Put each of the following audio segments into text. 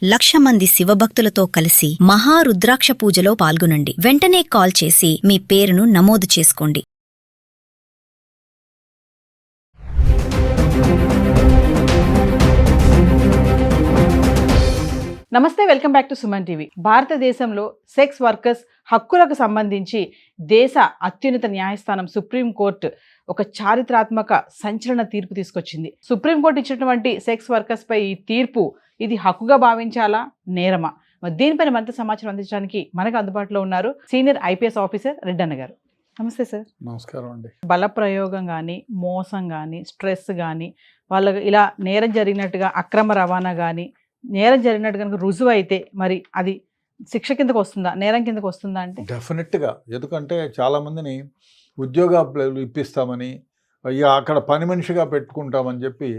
1,00,000 మంది శివభక్తులతో కలిసి మహారుద్రాక్ష పూజలో పాల్గొనండి. వెంటనే కాల్ చేసి మీ పేరును నమోదు చేసుకోండి. నమస్తే, welcome back to Suman TV. భారతదేశంలో సెక్స్ వర్కర్స్ హక్కులకు సంబంధించి దేశ అత్యున్నత న్యాయస్థానం సుప్రీంకోర్టు ఒక చారిత్రాత్మక సంచలన తీర్పు తీసుకొచ్చింది. సుప్రీంకోర్టు ఇచ్చినటువంటి సెక్స్ వర్కర్స్ పై ఈ తీర్పు ఇది హక్కుగా భావించాలా, నేరమా? దీనిపైన మరింత సమాచారం అందించడానికి మనకు అందుబాటులో ఉన్నారు సీనియర్ ఐపీఎస్ ఆఫీసర్ రెడ్డన్న గారు. నమస్తే సార్. నమస్కారం అండి. బలప్రయోగం కానీ, మోసం కానీ, స్ట్రెస్ కానీ, వాళ్ళకి ఇలా నేరం జరిగినట్టుగా అక్రమ రవాణా కానీ, నేరం జరిగినట్టు కనుక రుజువు అయితే మరి అది శిక్ష కిందకు వస్తుందా, నేరం కిందకు వస్తుందా? అంటే డెఫినెట్గా. ఎందుకంటే చాలామందిని ఉద్యోగాలు ఇప్పిస్తామని, అక్కడ పని మనిషిగా పెట్టుకుంటామని చెప్పి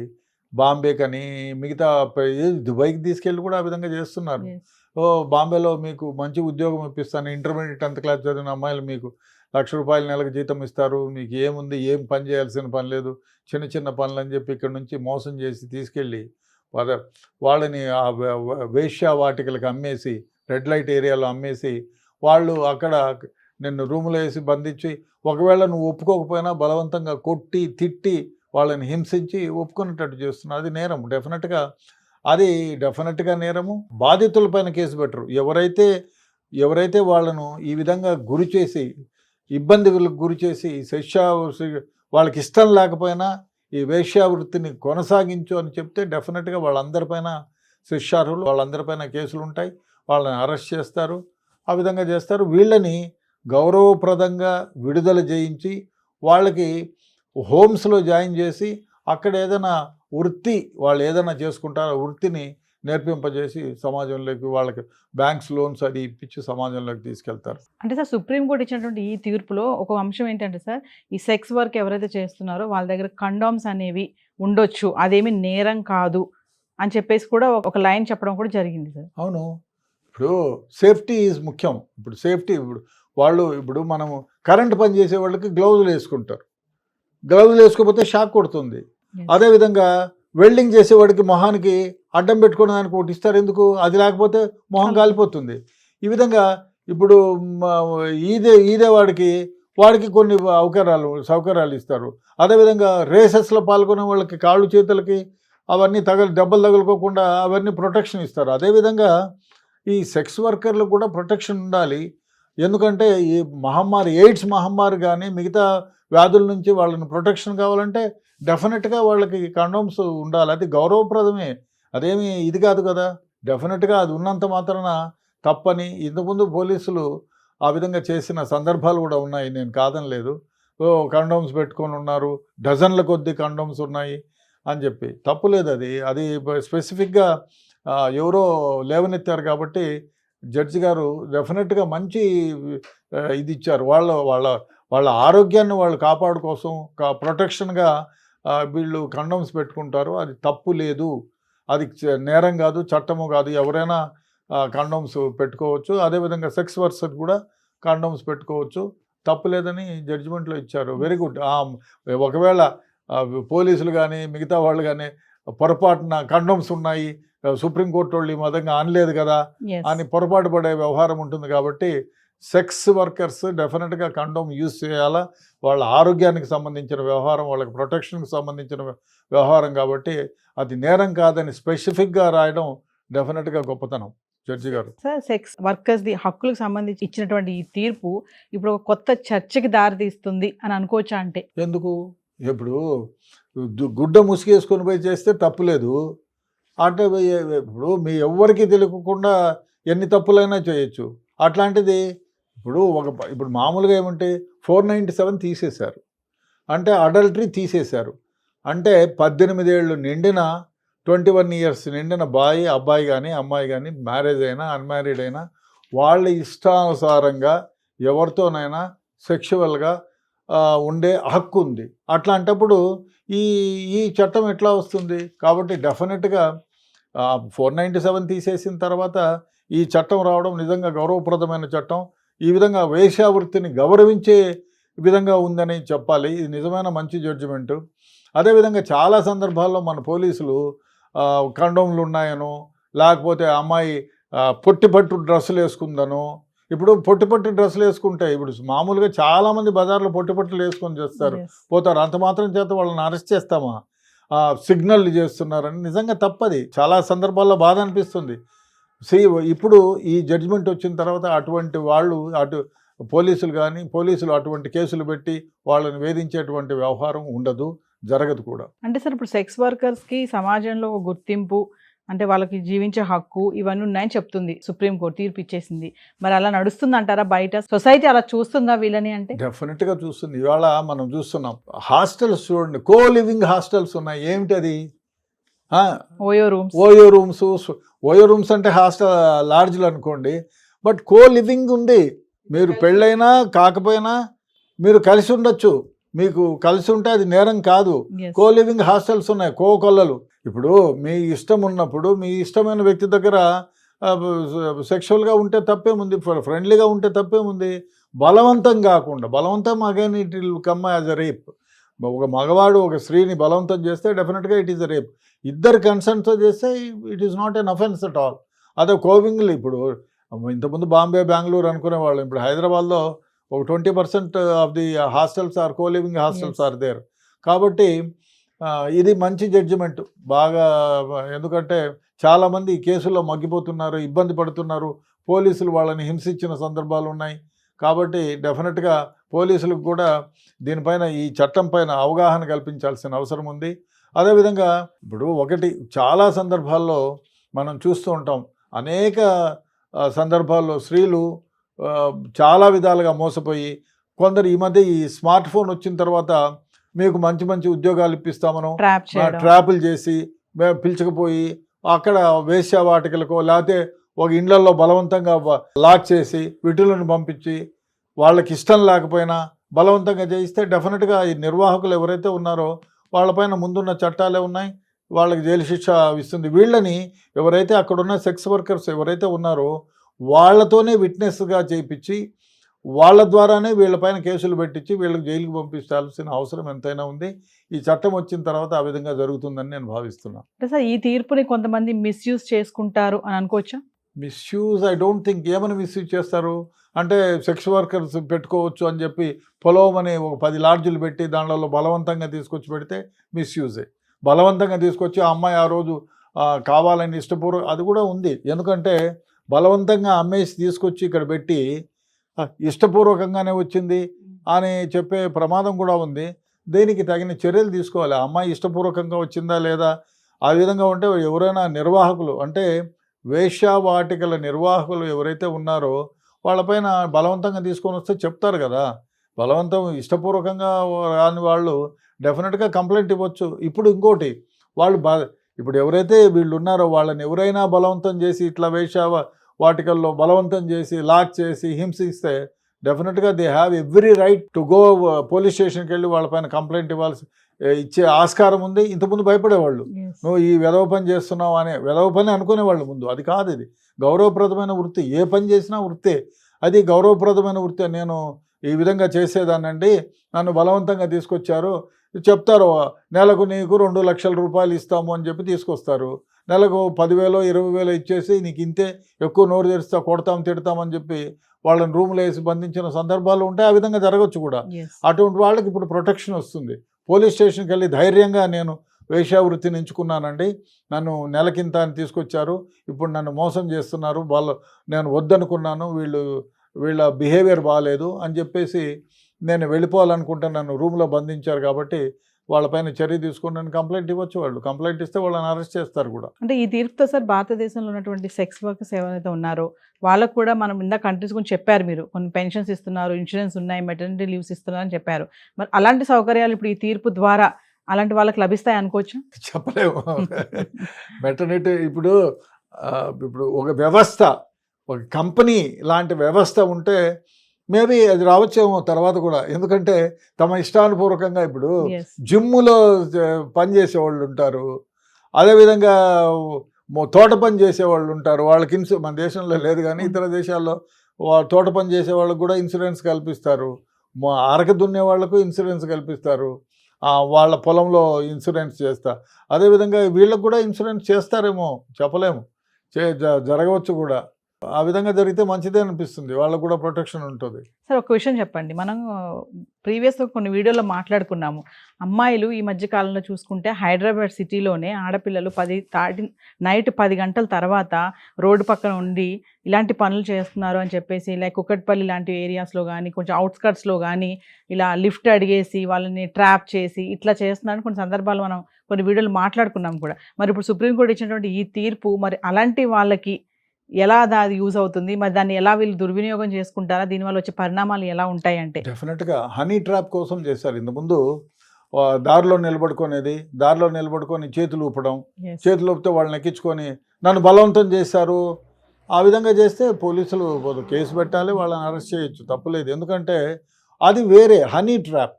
బాంబే కానీ మిగతా దుబాయ్కి తీసుకెళ్ళి కూడా ఆ విధంగా చేస్తున్నారు. బాంబేలో మీకు మంచి ఉద్యోగం ఇప్పిస్తాను, ఇంటర్మీడియట్ 10th క్లాస్ చదివిన అమ్మాయిలు మీకు ₹1,00,000 నెలకు జీతం ఇస్తారు, మీకు ఏముంది, ఏం పని చేయాల్సిన పని లేదు, చిన్న చిన్న పనులు అని చెప్పి ఇక్కడ నుంచి మోసం చేసి తీసుకెళ్ళి వాళ్ళని ఆ వేశ్యావాటికలకు అమ్మేసి, రెడ్ లైట్ ఏరియాలో అమ్మేసి, వాళ్ళు అక్కడ నిన్ను రూములో వేసి బంధించి, ఒకవేళ నువ్వు ఒప్పుకోకపోయినా బలవంతంగా కొట్టి తిట్టి వాళ్ళని హింసించి ఒప్పుకునేటట్టు చేస్తున్నారు. అది నేరం. డెఫినెట్గా నేరము. బాధితులపైన కేసు పెట్టరు. ఎవరైతే వాళ్ళను ఈ విధంగా గురి చేసి, ఇబ్బందులకు గురి చేసి, వాళ్ళకి ఇష్టం లేకపోయినా ఈ వేశ్యావృత్తిని కొనసాగించు అని చెప్తే డెఫినెట్గా వాళ్ళందరిపైన శిక్షార్హులు, వాళ్ళందరిపైన కేసులు ఉంటాయి, వాళ్ళని అరెస్ట్ చేస్తారు, ఆ విధంగా చేస్తారు. వీళ్ళని గౌరవప్రదంగా విడుదల చేయించి వాళ్ళకి హోమ్స్లో జాయిన్ చేసి అక్కడ ఏదైనా వృత్తి వాళ్ళు ఏదైనా చేసుకుంటారో వృత్తిని నేర్పింపజేసి సమాజంలోకి వాళ్ళకి బ్యాంక్స్ లోన్స్ అది ఇప్పించి సమాజంలోకి తీసుకెళ్తారు. అంటే సార్, సుప్రీంకోర్టు ఇచ్చినటువంటి ఈ తీర్పులో ఒక అంశం ఏంటంటే సార్, ఈ సెక్స్ వర్క్ ఎవరైతే చేస్తున్నారో వాళ్ళ దగ్గర కండోమ్స్ అనేవి ఉండొచ్చు, అదేమి నేరం కాదు అని చెప్పేసి కూడా ఒక లైన్ చెప్పడం కూడా జరిగింది సార్. అవును. ఇప్పుడు సేఫ్టీ ఈజ్ ముఖ్యం. ఇప్పుడు మనము కరెంట్ పని చేసే వాళ్ళకి గ్లౌజులు వేసుకుంటారు, గ్లౌజులు వేసుకోకపోతే షాక్ కొడుతుంది. అదేవిధంగా వెల్డింగ్ చేసేవాడికి మొహానికి అడ్డం పెట్టుకునే దానికి ఒకటి ఇస్తారు. ఎందుకు? అది లేకపోతే మొహం కాలిపోతుంది. ఈ విధంగా ఇప్పుడు ఈదే వాడికి కొన్ని సౌకర్యాలు ఇస్తారు. అదేవిధంగా రేసెస్లో పాల్గొనే వాళ్ళకి కాళ్ళు చేతులకి అవన్నీ దెబ్బలు తగులుకోకుండా అవన్నీ ప్రొటెక్షన్ ఇస్తారు. అదేవిధంగా ఈ సెక్స్ వర్కర్లకు కూడా ప్రొటెక్షన్ ఉండాలి. ఎందుకంటే ఈ మహమ్మారి, ఎయిడ్స్ మహమ్మారి కానీ మిగతా వ్యాధుల నుంచి వాళ్ళని ప్రొటెక్షన్ కావాలంటే డెఫినెట్గా వాళ్ళకి కండోమ్స్ ఉండాలి. అది గౌరవప్రదమే, అదేమి ఇది కాదు కదా. డెఫినెట్గా అది ఉన్నంత మాత్రాన తప్పని ఇంతకుముందు పోలీసులు ఆ విధంగా చేసిన సందర్భాలు కూడా ఉన్నాయి, నేను కాదనలేదు. కండోమ్స్ పెట్టుకొని ఉన్నారు, డజన్ల కొద్దీ కండోమ్స్ ఉన్నాయి అని చెప్పి తప్పులేదు. అది స్పెసిఫిక్గా ఎవరో లేవనెత్తారు కాబట్టి జడ్జి గారు డెఫినెట్గా మంచి ఇది ఇచ్చారు. వాళ్ళ ఆరోగ్యాన్ని వాళ్ళు కాపాడు కోసం ప్రొటెక్షన్గా వీళ్ళు కండోమ్స్ పెట్టుకుంటారు. అది తప్పు లేదు, అది నేరం కాదు, చట్టము కాదు. ఎవరైనా కండోమ్స్ పెట్టుకోవచ్చు. అదేవిధంగా సెక్స్ వర్కర్స్ కూడా కండోమ్స్ పెట్టుకోవచ్చు, తప్పు లేదని జడ్జిమెంట్లో ఇచ్చారు. Very good. ఒకవేళ పోలీసులు కానీ మిగతా వాళ్ళు కానీ పొరపాటున కండోమ్స్ ఉన్నాయి, సుప్రీంకోర్టు వాళ్ళు ఈ విధంగా అనలేదు కదా అని పొరపాటు పడే వ్యవహారం ఉంటుంది. కాబట్టి సెక్స్ వర్కర్స్ డెఫినెట్గా కండోమ్ యూజ్ చేయాలా. వాళ్ళ ఆరోగ్యానికి సంబంధించిన వ్యవహారం, వాళ్ళకి ప్రొటెక్షన్కి సంబంధించిన వ్యవహారం కాబట్టి అది నేరం కాదని స్పెసిఫిక్గా రాయడం డెఫినెట్గా గొప్పతనం జడ్జి గారు. సార్, సెక్స్ వర్కర్స్ది హక్కులకు సంబంధించి ఇచ్చినటువంటి ఈ తీర్పు ఇప్పుడు ఒక కొత్త చర్చకి దారితీస్తుంది అని అనుకోవచ్చా? అంటే ఎందుకు? ఇప్పుడు గుడ్డ ముసుగేసుకొని పోయి చేస్తే తప్పులేదు అంటే ఇప్పుడు మీ ఎవ్వరికీ తెలియకుండా ఎన్ని తప్పులైనా చేయొచ్చు. అట్లాంటిది ఇప్పుడు మామూలుగా ఏమంటే 497 తీసేశారు, అంటే అడల్టరీ తీసేశారు. అంటే 18 ఏళ్ళు నిండిన 21 years నిండిన అబ్బాయి కానీ అమ్మాయి కానీ మ్యారేజ్ అయినా అన్మ్యారీడ్ అయినా వాళ్ళ ఇష్టానుసారంగా ఎవరితోనైనా సెక్షువల్గా ఉండే హక్కు ఉంది. అట్లాంటప్పుడు ఈ చట్టం ఎట్లా వస్తుంది? కాబట్టి డెఫినెట్గా 497 తీసేసిన తర్వాత ఈ చట్టం రావడం నిజంగా గౌరవప్రదమైన చట్టం. ఈ విధంగా వేశ్యావృత్తిని గౌరవించే విధంగా ఉందని చెప్పాలి. ఇది నిజమైన మంచి జడ్జిమెంటు. అదేవిధంగా చాలా సందర్భాల్లో మన పోలీసులు కండోమ్లు ఉన్నాయనో లేకపోతే అమ్మాయి పొట్టి పట్టు డ్రెస్సులు వేసుకుందను. ఇప్పుడు పొట్టి పట్టు డ్రెస్సులు వేసుకుంటే ఇప్పుడు మామూలుగా చాలామంది బజార్లో పొట్టి పట్టులు వేసుకొని చేస్తారు, పోతారు. అంత మాత్రం చేత వాళ్ళని అరెస్ట్ చేస్తామా? సిగ్నల్ చేస్తున్నారని నిజంగా తప్పది. చాలా సందర్భాల్లో బాధ అనిపిస్తుంది. ఇప్పుడు ఈ జడ్జిమెంట్ వచ్చిన తర్వాత అటువంటి వాళ్ళు పోలీసులు అటువంటి కేసులు పెట్టి వాళ్ళని వేధించేటువంటి వ్యవహారం ఉండదు, జరగదు కూడా. అంటే సార్ ఇప్పుడు సెక్స్ వర్కర్స్కి సమాజంలో ఒక గుర్తింపు, అంటే వాళ్ళకి జీవించే హక్కు ఇవన్నీ ఉన్నాయని చెప్తుంది సుప్రీంకోర్టు, తీర్పు ఇచ్చేసింది. మరి అలా నడుస్తుంది అంటారా? బయట సొసైటీ అలా చూస్తుందా వీళ్ళని? అంటే డెఫినెట్గా చూస్తుంది. ఇవాళ మనం చూస్తున్నాం హాస్టల్స్ చూడండి, కో లివింగ్ హాస్టల్స్ ఉన్నాయి. ఏమిటి అది? ఓయో రూమ్స్ అంటే హాస్టల్ లాడ్జ్లు అనుకోండి, బట్ కో లివింగ్ ఉంది. మీరు పెళ్ళైనా కాకపోయినా మీరు కలిసి ఉండొచ్చు. మీకు కలిసి ఉంటే అది నేరం కాదు. కో లివింగ్ హాస్టల్స్ ఉన్నాయి, కొల్లలు. ఇప్పుడు మీ ఇష్టం ఉన్నప్పుడు మీ ఇష్టమైన వ్యక్తి దగ్గర సెక్షువల్గా ఉంటే తప్పేముంది, ఫ్రెండ్లీగా ఉంటే తప్పేముంది. బలవంతం కాకుండా, బలవంతం again it will come as a rape. ఒక మగవాడు ఒక స్త్రీని బలవంతం చేస్తే డెఫినెట్గా ఇట్ ఈస్ అ రేప్. ఇద్దరు కన్సర్న్తో చేస్తే it is not an offence at all. అదే కోవింగ్లు ఇప్పుడు ఇంతకుముందు బాంబే, బెంగళూరు అనుకునేవాళ్ళం. ఇప్పుడు హైదరాబాద్లో ఒక 20% of the hostels are co living hostels are there. కాబట్టి ఇది మంచి జడ్జిమెంట్ బాగా. ఎందుకంటే చాలామంది ఈ కేసుల్లో మగ్గిపోతున్నారు, ఇబ్బంది పడుతున్నారు. పోలీసులు వాళ్ళని హింసించిన సందర్భాలు ఉన్నాయి. కాబట్టి డెఫినెట్గా పోలీసులకు కూడా దీనిపైన, ఈ చట్టం పైన అవగాహన కల్పించాల్సిన అవసరం ఉంది. అదేవిధంగా ఇప్పుడు చాలా సందర్భాల్లో మనం చూస్తూ ఉంటాం, అనేక సందర్భాల్లో స్త్రీలు చాలా విధాలుగా మోసపోయి, కొందరు ఈ మధ్య ఈ స్మార్ట్ ఫోన్ వచ్చిన తర్వాత మీకు మంచి మంచి ఉద్యోగాలు ఇప్పిస్తామనో ట్రాపులు చేసి పిలుచుకుపోయి అక్కడ వేశ్యావాటికలకో లేకపోతే ఒక ఇండ్లలో బలవంతంగా లాక్ చేసి విటులను పంపించి వాళ్ళకి ఇష్టం లేకపోయినా బలవంతంగా చేయిస్తే డెఫినెట్గా ఈ నిర్వాహకులు ఎవరైతే ఉన్నారో వాళ్ళపైన ముందున్న చట్టాలే ఉన్నాయి, వాళ్ళకి జైలు శిక్ష ఇస్తుంది. వీళ్ళని ఎవరైతే అక్కడున్న సెక్స్ వర్కర్స్ ఎవరైతే ఉన్నారో వాళ్ళతోనే విట్నెస్గా చేయించి వాళ్ళ ద్వారానే వీళ్ళపైన కేసులు పెట్టించి వీళ్ళకి జైలుకి పంపించాల్సిన అవసరం ఎంతైనా ఉంది. ఈ చట్టం వచ్చిన తర్వాత ఆ విధంగా జరుగుతుందని నేను భావిస్తున్నాను. అంటే సార్ ఈ తీర్పుని కొంతమంది మిస్యూజ్ చేసుకుంటారు అని అనుకోవచ్చా? Misuse I don't think. ఏమని మిస్యూజ్ చేస్తారు అంటే సెక్స్ వర్కర్స్ పెట్టుకోవచ్చు అని చెప్పి పొలవమని ఒక 10 లాడ్జీలు పెట్టి దాంట్లో బలవంతంగా తీసుకొచ్చి పెడితే మిస్యూజే. బలవంతంగా తీసుకొచ్చి ఆ అమ్మాయి ఆ రోజు కావాలని అది కూడా ఉంది. ఎందుకంటే బలవంతంగా అమ్మేసి తీసుకొచ్చి ఇక్కడ పెట్టి ఇష్టపూర్వకంగానే వచ్చింది అని చెప్పే ప్రమాదం కూడా ఉంది. దీనికి తగిన చర్యలు తీసుకోవాలి. ఆ అమ్మాయి ఇష్టపూర్వకంగా వచ్చిందా లేదా, ఆ విధంగా ఉంటే ఎవరైనా నిర్వాహకులు, అంటే వేశ్యావాటికల నిర్వాహకులు ఎవరైతే ఉన్నారో వాళ్ళపైన బలవంతంగా తీసుకొని వస్తే చెప్తారు కదా. బలవంతం ఇష్టపూర్వకంగా రాని వాళ్ళు డెఫినెట్గా కంప్లైంట్ ఇవ్వచ్చు. ఇప్పుడు ఇంకోటి, వాళ్ళు ఇప్పుడు ఎవరైతే వీళ్ళు ఉన్నారో వాళ్ళని ఎవరైనా బలవంతం చేసి ఇట్లా వాటికల్లో బలవంతం చేసి లాక్ చేసి హింసిస్తే డెఫినెట్గా they have every right to go police స్టేషన్కి వెళ్ళి వాళ్ళపైన కంప్లైంట్ ఇచ్చే ఆస్కారం ఉంది. ఇంతకుముందు భయపడేవాళ్ళు, నువ్వు ఈ వెధవ పని చేస్తున్నావు అనే వెధవ పని అనుకునేవాళ్ళు ముందు. అది కాదు, ఇది గౌరవప్రదమైన వృత్తి. ఏ పని చేసినా వృత్తే, అది గౌరవప్రదమైన వృత్తి. నేను ఈ విధంగా చేసేదానండి, నన్ను బలవంతంగా తీసుకొచ్చారు చెప్తారు, నెలకు నీకు 2 లక్షల రూపాయలు ఇస్తాము అని చెప్పి తీసుకొస్తారు. నెలకు 10,000 20,000 ఇచ్చేసి నీకు ఇంతే, ఎక్కువ నోరు తెరిస్తా కొడతాం తిడతామని చెప్పి వాళ్ళని రూమ్లో వేసి బంధించిన సందర్భాలు ఉంటాయి. ఆ విధంగా జరగచ్చు కూడా. అటువంటి వాళ్ళకి ఇప్పుడు ప్రొటెక్షన్ వస్తుంది. పోలీస్ స్టేషన్కి వెళ్ళి ధైర్యంగా నేను వేశ్యావృత్తిని ఎంచుకున్నానండి, నన్ను నెలకింత అని తీసుకొచ్చారు, ఇప్పుడు నన్ను మోసం చేస్తున్నారు, నేను వద్దనుకున్నాను, వీళ్ళ బిహేవియర్ బాగాలేదు అని చెప్పేసి నేను వెళ్ళిపోవాలనుకుంటే నన్ను రూమ్లో బంధించారు కాబట్టి వాళ్ళపైన చర్య తీసుకుని కంప్లైంట్ ఇవ్వచ్చు. వాళ్ళు కంప్లైంట్ ఇస్తే వాళ్ళని అరెస్ట్ చేస్తారు కూడా. అంటే ఈ తీర్పుతో సార్ భారతదేశంలో ఉన్నటువంటి సెక్స్ వర్కర్స్ ఎవరైతే ఉన్నారో వాళ్ళకు కూడా మనం ఇందాక కంట్రీస్ గురించి చెప్పారు, మీరు కొన్ని పెన్షన్స్ ఇస్తున్నారు, ఇన్సూరెన్స్ ఉన్నాయి, మెటర్నిటీ లీవ్స్ ఇస్తున్నారు అని చెప్పారు. మరి అలాంటి సౌకర్యాలు ఇప్పుడు ఈ తీర్పు ద్వారా అలాంటి వాళ్ళకి లభిస్తాయి అనుకోవచ్చు? చెప్పలేము. మెటర్నిటీ ఇప్పుడు ఒక వ్యవస్థ, ఒక కంపెనీ లాంటి వ్యవస్థ ఉంటే మేబీ అది రావచ్చేమో తర్వాత కూడా. ఎందుకంటే తమ ఇష్టానుపూర్వకంగా ఇప్పుడు జిమ్ములో పనిచేసేవాళ్ళు ఉంటారు, అదేవిధంగా తోట పని చేసేవాళ్ళు ఉంటారు, వాళ్ళకి మన దేశంలో లేదు కానీ ఇతర దేశాల్లో తోట పని చేసే వాళ్ళకు కూడా ఇన్సూరెన్స్ కల్పిస్తారు, అరక దున్నే వాళ్లకు ఇన్సూరెన్స్ కల్పిస్తారు, వాళ్ళ పొలంలో ఇన్సూరెన్స్ చేస్తా. అదేవిధంగా వీళ్ళకు కూడా ఇన్సూరెన్స్ చేస్తారేమో చెప్పలేము. జరగవచ్చు కూడా. ఆ విధంగా జరిగితే మంచిదే అనిపిస్తుంది, వాళ్ళకు కూడా ప్రొటెక్షన్ ఉంటుంది. సార్ ఒక విషయం చెప్పండి, మనం ప్రీవియస్గా కొన్ని వీడియోలో మాట్లాడుకున్నాము, అమ్మాయిలు ఈ మధ్య కాలంలో చూసుకుంటే హైదరాబాద్ సిటీలోనే ఆడపిల్లలు నైట్ 10 గంటల తర్వాత రోడ్డు పక్కన ఉండి ఇలాంటి పనులు చేస్తున్నారు అని చెప్పేసి, లైక్ కుక్కట్పల్లి లాంటి ఏరియాస్లో కానీ కొంచెం అవుట్స్కట్స్లో కానీ ఇలా లిఫ్ట్ అడిగేసి వాళ్ళని ట్రాప్ చేసి ఇట్లా చేస్తున్నారని కొన్ని సందర్భాలు మనం కొన్ని వీడియోలు మాట్లాడుకున్నాం కూడా. మరి ఇప్పుడు సుప్రీంకోర్టు ఇచ్చినటువంటి ఈ తీర్పు మరి అలాంటి వాళ్ళకి ఎలా అది యూజ్ అవుతుంది, మరి దాన్ని ఎలా వీళ్ళు దుర్వినియోగం చేసుకుంటారా, దీనివల్ల వచ్చే పరిణామాలు ఎలా ఉంటాయి అంటే? డెఫినెట్గా హనీ ట్రాప్ కోసం చేశారు. ఇంతకుముందు దారిలో నిలబడుకొని చేతులు ఊపడం, చేతులు ఊపితే వాళ్ళని ఎక్కించుకొని నన్ను బలవంతం చేశారు. ఆ విధంగా చేస్తే పోలీసులు కేసు పెట్టాలి, వాళ్ళని అరెస్ట్ చేయొచ్చు, తప్పులేదు. ఎందుకంటే అది వేరే హనీ ట్రాప్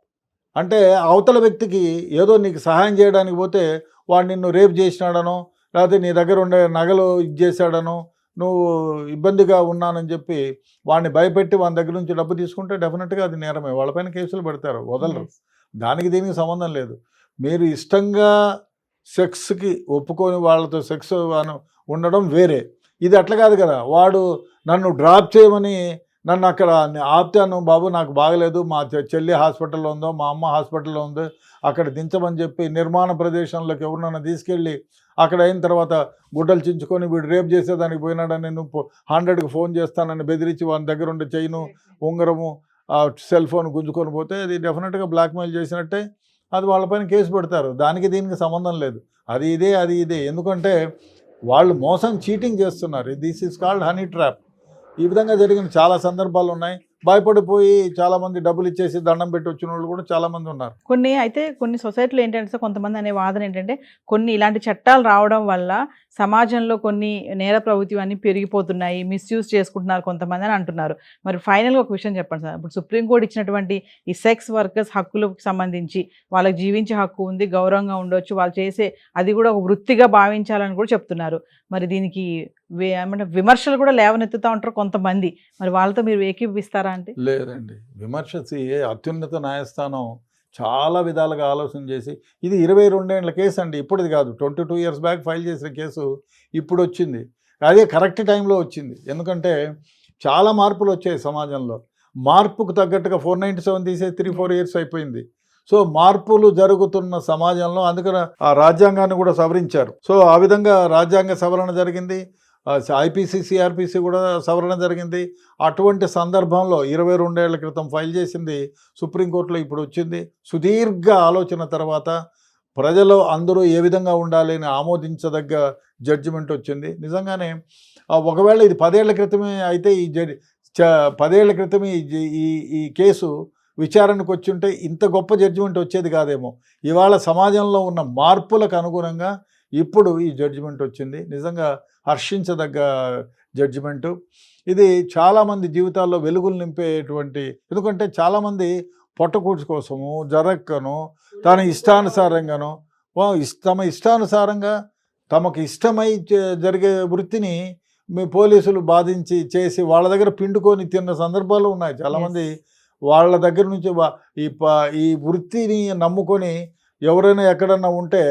అంటే అవతల వ్యక్తికి ఏదో నీకు సహాయం చేయడానికి పోతే వాడు నిన్ను రేప్ చేసినాడనో, లేకపోతే నీ దగ్గర ఉండే నగలు చేశాడనో, నువ్వు ఇబ్బందిగా ఉన్నానని చెప్పి వాడిని భయపెట్టి వాని దగ్గర నుంచి డబ్బు తీసుకుంటే డెఫినెట్గా అది నేరమే, వాళ్ళపైన కేసులు పెడతారు, వదలరు. దానికి దీనికి సంబంధం లేదు. మీరు ఇష్టంగా సెక్స్కి ఒప్పుకొని వాళ్ళతో సెక్స్ ఉండడం వేరే, ఇది అట్లా కాదు కదా. వాడు నన్ను డ్రాప్ చేయమని నన్ను అక్కడ ఆపుతాను, బాబు నాకు బాగలేదు, మా చెల్లి హాస్పిటల్లో ఉందో, మా అమ్మ హాస్పిటల్లో ఉందో, అక్కడ దించమని చెప్పి నిర్మాణ ప్రదేశంలోకి ఎవరినైనా తీసుకెళ్ళి అక్కడ అయిన తర్వాత గుడ్డలు చించుకొని వీడు రేప్ చేసేదానికి పోయినాడని నువ్వు 100కి ఫోన్ చేస్తానని బెదిరించి వాని దగ్గర ఉండే చైను, ఉంగరము, సెల్ ఫోన్ గుంజుకొని పోతే అది డెఫినెట్గా బ్లాక్మెయిల్ చేసినట్టే, అది వాళ్ళపైన కేసు పెడతారు. దానికి దీనికి సంబంధం లేదు, అది ఇదే. ఎందుకంటే వాళ్ళు మోసం చీటింగ్ చేస్తున్నారు. This is called honey trap. ఈ విధంగా జరిగిన చాలా సందర్భాలు ఉన్నాయి. భయపడిపోయి చాలామంది డబ్బులు ఇచ్చేసి దండం పెట్టి వచ్చిన వాళ్ళు కూడా చాలామంది ఉన్నారు. కొన్ని సొసైటీలో ఏంటంటే కొంతమంది అనే వాదన ఏంటంటే కొన్ని ఇలాంటి చట్టాలు రావడం వల్ల సమాజంలో కొన్ని నేర ప్రవృత్తి అన్నీ పెరిగిపోతున్నాయి, మిస్యూజ్ చేసుకుంటున్నారు కొంతమంది అని అంటున్నారు. మరి ఫైనల్గా ఒక విషయం చెప్పండి సార్, ఇప్పుడు సుప్రీంకోర్టు ఇచ్చినటువంటి ఈ సెక్స్ వర్కర్స్ హక్కులకు సంబంధించి వాళ్ళకి జీవించే హక్కు ఉంది, గౌరవంగా ఉండొచ్చు, వాళ్ళు చేసే అది కూడా ఒక వృత్తిగా భావించాలని కూడా చెప్తున్నారు. మరి దీనికి ఏమంటే విమర్శలు కూడా లేవనెత్తుతూ ఉంటారు కొంతమంది, మరి వాళ్ళతో మీరు ఏకీభవిస్తారా అంటే? లేదండి, విమర్శ అత్యున్నత న్యాయస్థానం చాలా విధాలుగా ఆలోచన చేసి, ఇది 22 ఏళ్ల కేసు అండి, ఇప్పుడుది కాదు, 22 years బ్యాక్ ఫైల్ చేసిన కేసు ఇప్పుడు వచ్చింది. అదే కరెక్ట్ టైంలో వచ్చింది. ఎందుకంటే చాలా మార్పులు వచ్చాయి సమాజంలో. మార్పుకు తగ్గట్టుగా 497 తీసేసి 3-4 years అయిపోయింది. సో మార్పులు జరుగుతున్న సమాజంలో అందుకని ఆ రాజ్యాంగాన్ని కూడా సవరించారు. సో ఆ విధంగా రాజ్యాంగ సవరణ జరిగింది, ఐపీసీ సిఆర్పిసి కూడా సవరణ జరిగింది. అటువంటి సందర్భంలో 22 ఏళ్ల క్రితం ఫైల్ చేసింది సుప్రీంకోర్టులో ఇప్పుడు వచ్చింది. సుదీర్ఘ ఆలోచన తర్వాత ప్రజలు అందరూ ఏ విధంగా ఉండాలి అని ఆమోదించదగ్గ జడ్జిమెంట్ వచ్చింది. నిజంగానే ఒకవేళ ఇది 10 ఏళ్ల క్రితమే అయితే 10 ఏళ్ల క్రితమే ఈ కేసు విచారణకు వచ్చి ఉంటే ఇంత గొప్ప జడ్జిమెంట్ వచ్చేది కాదేమో. ఇవాళ సమాజంలో ఉన్న మార్పులకు అనుగుణంగా ఇప్పుడు ఈ జడ్జిమెంట్ వచ్చింది. నిజంగా హర్షించదగ్గ జడ్జిమెంటు. ఇది చాలామంది జీవితాల్లో వెలుగులు నింపేటువంటి, ఎందుకంటే చాలామంది పొట్టకూడ్చి కోసము జరక్కను తన ఇష్టానుసారంగాను తమ ఇష్టానుసారంగా తమకు ఇష్టమై జరిగే వృత్తిని మీ పోలీసులు బాధించి చేసి వాళ్ళ దగ్గర పిండుకొని తిన్న సందర్భాలు ఉన్నాయి. చాలామంది వాళ్ళ దగ్గర నుంచి ఈ వృత్తిని నమ్ముకొని ఎవరైనా ఎక్కడన్నా ఉంటే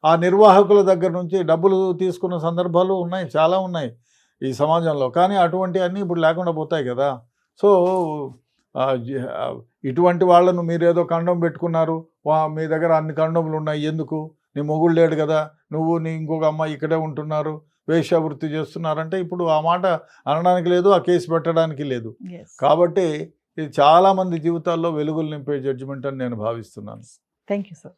ఆ నిర్వాహకుల దగ్గర నుంచి డబ్బులు తీసుకున్న సందర్భాలు ఉన్నాయి, చాలా ఉన్నాయి ఈ సమాజంలో. కానీ అటువంటి అన్నీ ఇప్పుడు లేకుండా పోతాయి కదా. సో ఇటువంటి వాళ్ళను మీరు ఏదో కండోమ్ పెట్టుకున్నారు, మీ దగ్గర అన్ని కండోములు ఉన్నాయి, ఎందుకు, నీ మొగుడు లేడు కదా, నువ్వు నీ ఇంకొక అమ్మాయి ఇక్కడే ఉంటున్నారు, వేశ్యావృత్తి చేస్తున్నారంటే ఇప్పుడు ఆ మాట అనడానికి లేదు, ఆ కేసు పెట్టడానికి లేదు. కాబట్టి ఇది చాలామంది జీవితాల్లో వెలుగులు నింపే జడ్జిమెంట్ అని నేను భావిస్తున్నాను. Thank you sir.